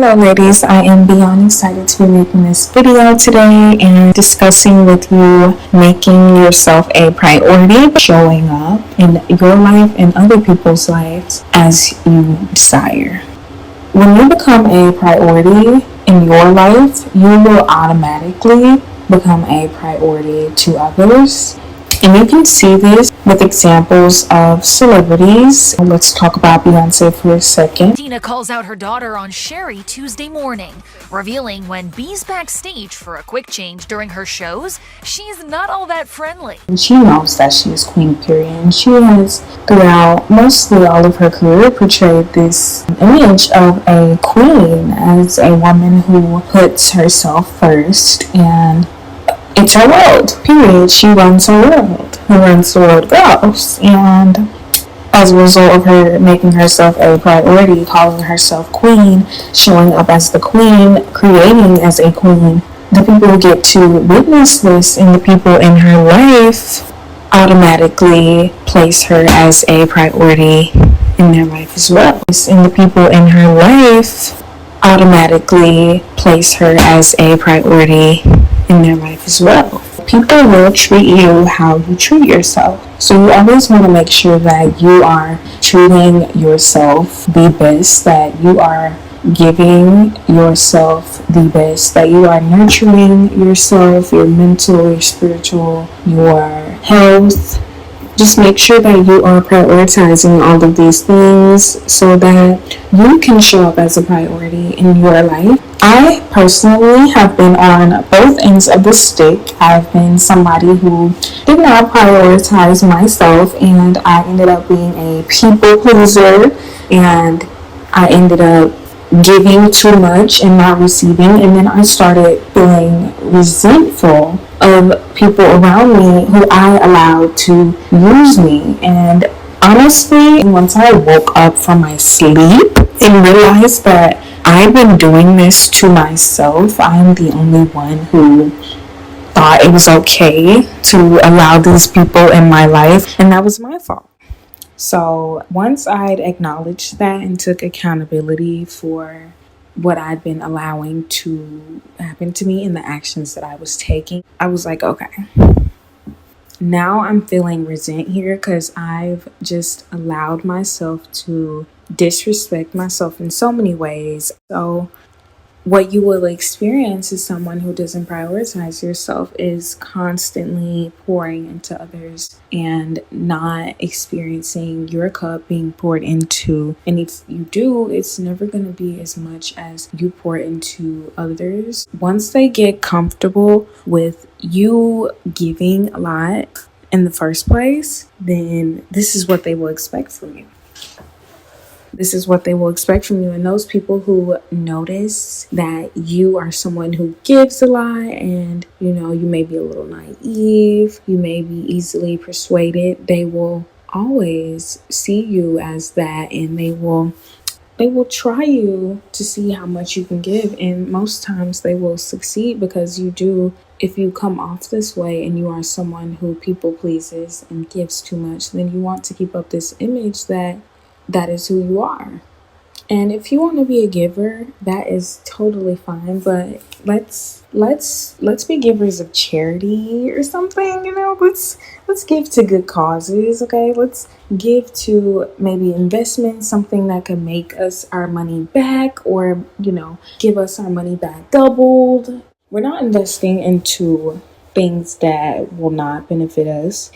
Hello ladies, I am beyond excited to be making this video today and discussing with you making yourself a priority, showing up in your life and other people's lives as you desire. When you become a priority in your life, you will automatically become a priority to others. And you can see this with examples of celebrities. Let's talk about Beyonce for a second. Tina calls out her daughter on Sherry Tuesday morning, revealing when B's backstage for a quick change during her shows, she's not all that friendly. And she knows that she is Queen Period. And she has, throughout mostly all of her career, portrayed this image of a queen as a woman who puts herself first, and it's her world, period. She runs her world. Who runs the world goes. And as a result of her making herself a priority, calling herself queen, showing up as the queen, creating as a queen, the people who get to witness this and the people in her life automatically place her as a priority in their life as well. And the people in her life automatically place her as a priority in their life as well. People will treat you how you treat yourself. So you always want to make sure that you are treating yourself the best, that you are giving yourself the best, that you are nurturing yourself, your mental, your spiritual, your health. Just make sure that you are prioritizing all of these things so that you can show up as a priority in your life. I personally have been on both ends of the stick. I've been somebody who did not prioritize myself, and I ended up being a people pleaser, and I ended up giving too much and not receiving, and then I started feeling resentful of people around me who I allowed to use me. And honestly, once I woke up from my sleep and realized that I've been doing this to myself, I'm the only one who thought it was okay to allow these people in my life, and that was my fault. So once I'd acknowledged that and took accountability for what I'd been allowing to happen to me and the actions that I was taking, I was like, okay, now I'm feeling resent here because I've just allowed myself to disrespect myself in so many ways. So what you will experience is someone who doesn't prioritize yourself is constantly pouring into others and not experiencing your cup being poured into. And if you do, it's never going to be as much as you pour into others. Once they get comfortable with you giving a lot in the first place, then this is what they will expect from you. This is what they will expect from you. And those people who notice that you are someone who gives a lot, and you may be a little naive, you may be easily persuaded, they will always see you as that, and they will try you to see how much you can give. And most times they will succeed because you do. If you come off this way and you are someone who people pleases and gives too much, then you want to keep up this image that is who you are. And if you want to be a giver, that is totally fine, but let's be givers of charity or something. Let's give to good causes. Okay, let's give to maybe investment, something that could make us our money back, or give us our money back doubled. We're not investing into things that will not benefit us.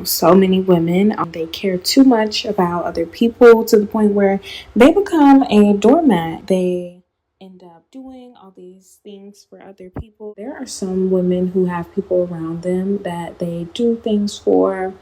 So many women, they care too much about other people to the point where they become a doormat. They end up doing all these things for other people. There are some women who have people around them that they do things for,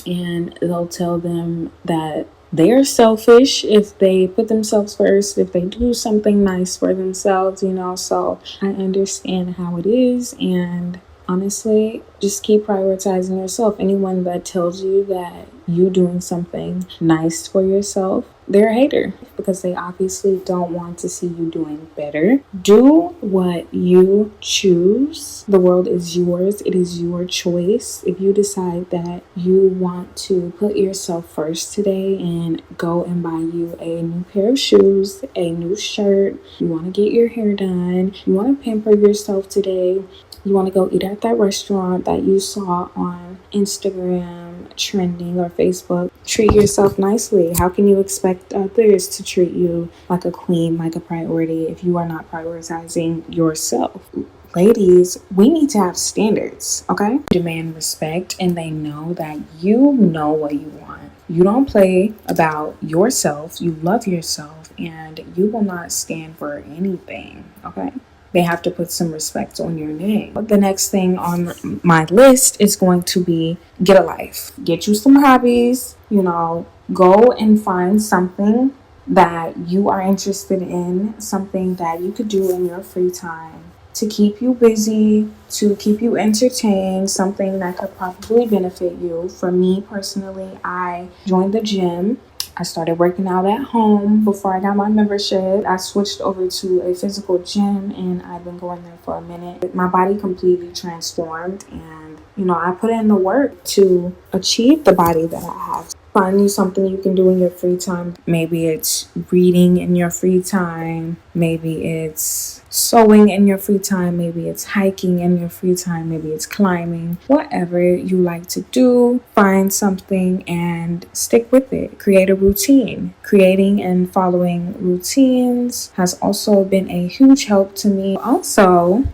and they'll tell them that they're selfish if they put themselves first, if they do something nice for themselves, So I understand how it is, and honestly, just keep prioritizing yourself. Anyone that tells you that you doing something nice for yourself they're a hater because they obviously don't want to see you doing better. Do what you choose. The world is yours. It is your choice. If you decide that you want to put yourself first today and go and buy you a new pair of shoes, a new shirt, you want to get your hair done, you want to pamper yourself today, you want to go eat at that restaurant that you saw on Instagram trending or Facebook, treat yourself nicely. How can you expect others to treat you like a queen, like a priority, if you are not prioritizing yourself? Ladies, we need to have standards, okay? Demand respect, and they know that you know what you want. You don't play about yourself, you love yourself, and you will not stand for anything, okay? They have to put some respect on your name. The next thing on my list is going to be get a life. Get you some hobbies, go and find something that you are interested in, something that you could do in your free time to keep you busy, to keep you entertained, something that could probably benefit you. For me personally, I joined the gym. I started working out at home before I got my membership. I switched over to a physical gym and I've been going there for a minute. My body completely transformed and, I put in the work to achieve the body that I have. Find you something you can do in your free time. Maybe it's reading in your free time. Maybe it's sewing in your free time. Maybe it's hiking in your free time. Maybe it's climbing. Whatever you like to do, find something and stick with it. Create a routine. Creating and following routines has also been a huge help to me. Also,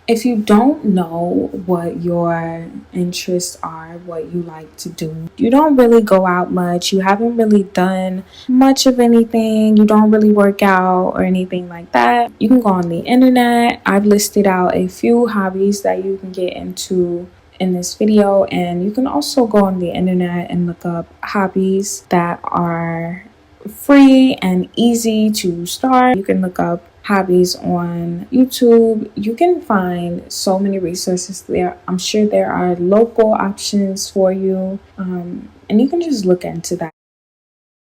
if you don't know what your interests are, what you like to do, you don't really go out much, you haven't really done much of anything, you don't really work out or anything like that, you can go on the internet. I've listed out a few hobbies that you can get into in this video, and you can also go on the internet and look up hobbies that are free and easy to start. You can look up hobbies on YouTube. You can find so many resources there. I'm sure there are local options for you, and you can just look into that.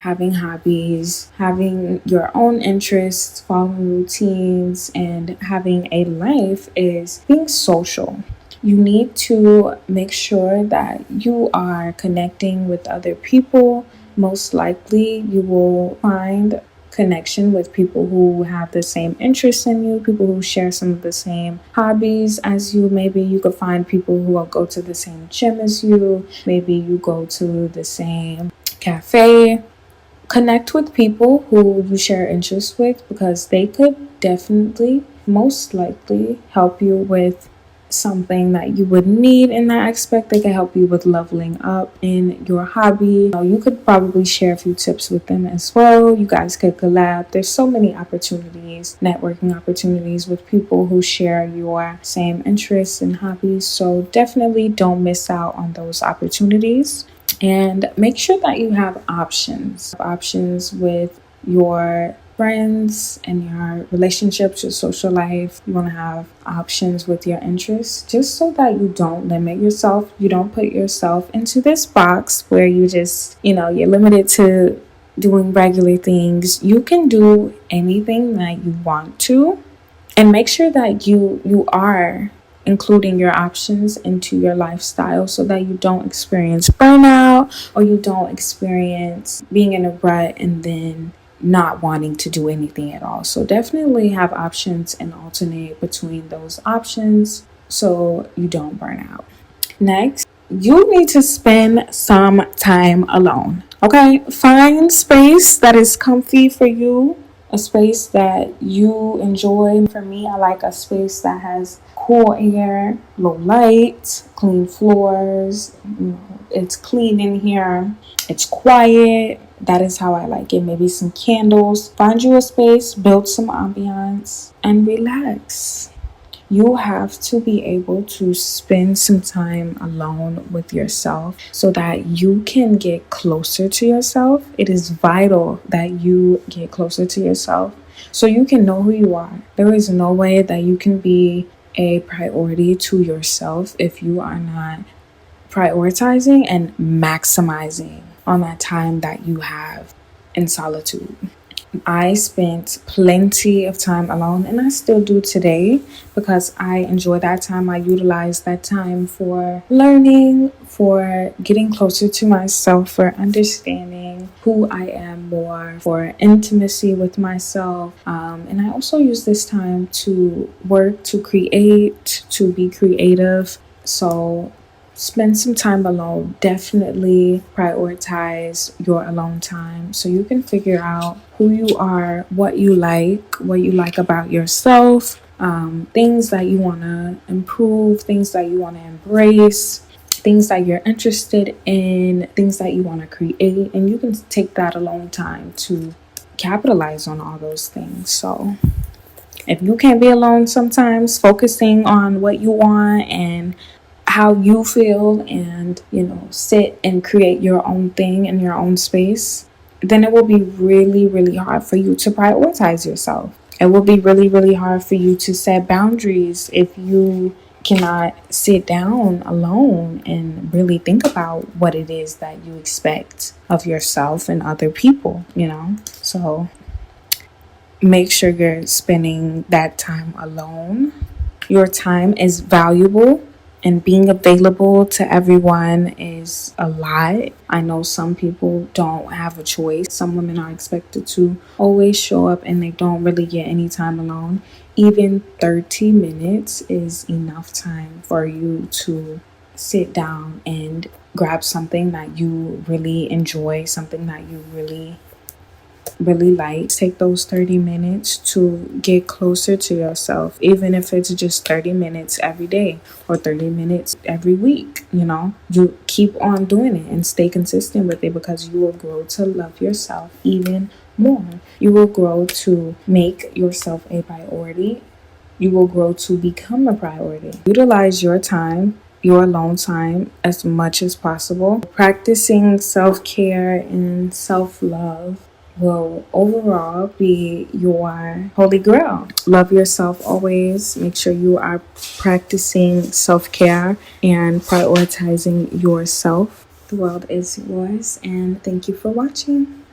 Having hobbies, having your own interests, following routines, and having a life is being social. You need to make sure that you are connecting with other people. Most likely you will find connection with people who have the same interests in you, people who share some of the same hobbies as you. Maybe you could find people who will go to the same gym as you. Maybe you go to the same cafe. Connect with people who you share interests with, because they could definitely, most likely, help you with something that you would need in that aspect. They can help you with leveling up in your hobby. You could probably share a few tips with them as well. You guys could collab. There's so many opportunities, networking opportunities with people who share your same interests and hobbies. So definitely don't miss out on those opportunities. And make sure that you have options with your friends and your relationships, your social life. You want to have options with your interests, just so that you don't limit yourself. You don't put yourself into this box where you just, you're limited to doing regular things. You can do anything that you want to, and make sure that you are including your options into your lifestyle so that you don't experience burnout, or you don't experience being in a rut and then not wanting to do anything at all. So definitely have options and alternate between those options so you don't burn out. Next, you need to spend some time alone. Okay, find space that is comfy for you, a space that you enjoy. For me, I like a space that has cool air, low light, clean floors. It's clean in here. It's quiet. That is how I like it. Maybe some candles. Find you a space, build some ambiance, and relax. You have to be able to spend some time alone with yourself so that you can get closer to yourself. It is vital that you get closer to yourself so you can know who you are. There is no way that you can be a priority to yourself if you are not prioritizing and maximizing on that time that you have in solitude. I spent plenty of time alone, and I still do today because I enjoy that time. I utilize that time for learning, for getting closer to myself, for understanding who I am more, for intimacy with myself. And I also use this time to work, to create, to be creative. So spend some time alone. Definitely prioritize your alone time so you can figure out who you are, what you like about yourself, things that you want to improve, things that you want to embrace, things that you're interested in, things that you want to create. And you can take that alone time to capitalize on all those things. So if you can't be alone sometimes, focusing on what you want and how you feel, and sit and create your own thing in your own space, then it will be really, really hard for you to prioritize yourself. It will be really, really hard for you to set boundaries if you cannot sit down alone and really think about what it is that you expect of yourself and other people. So make sure you're spending that time alone. Your time is valuable, and being available to everyone is a lot. I know some people don't have a choice. Some women are expected to always show up and they don't really get any time alone. Even 30 minutes is enough time for you to sit down and grab something that you really enjoy, something that you really like. Take those 30 minutes to get closer to yourself, even if it's just 30 minutes every day or 30 minutes every week. You keep on doing it and stay consistent with it, because you will grow to love yourself even more. You will grow to make yourself a priority. You will grow to become a priority. Utilize your time, your alone time, as much as possible. Practicing self-care and self-love will overall be your holy grail. Love yourself always. Make sure you are practicing self-care and prioritizing yourself. The world is yours, and thank you for watching.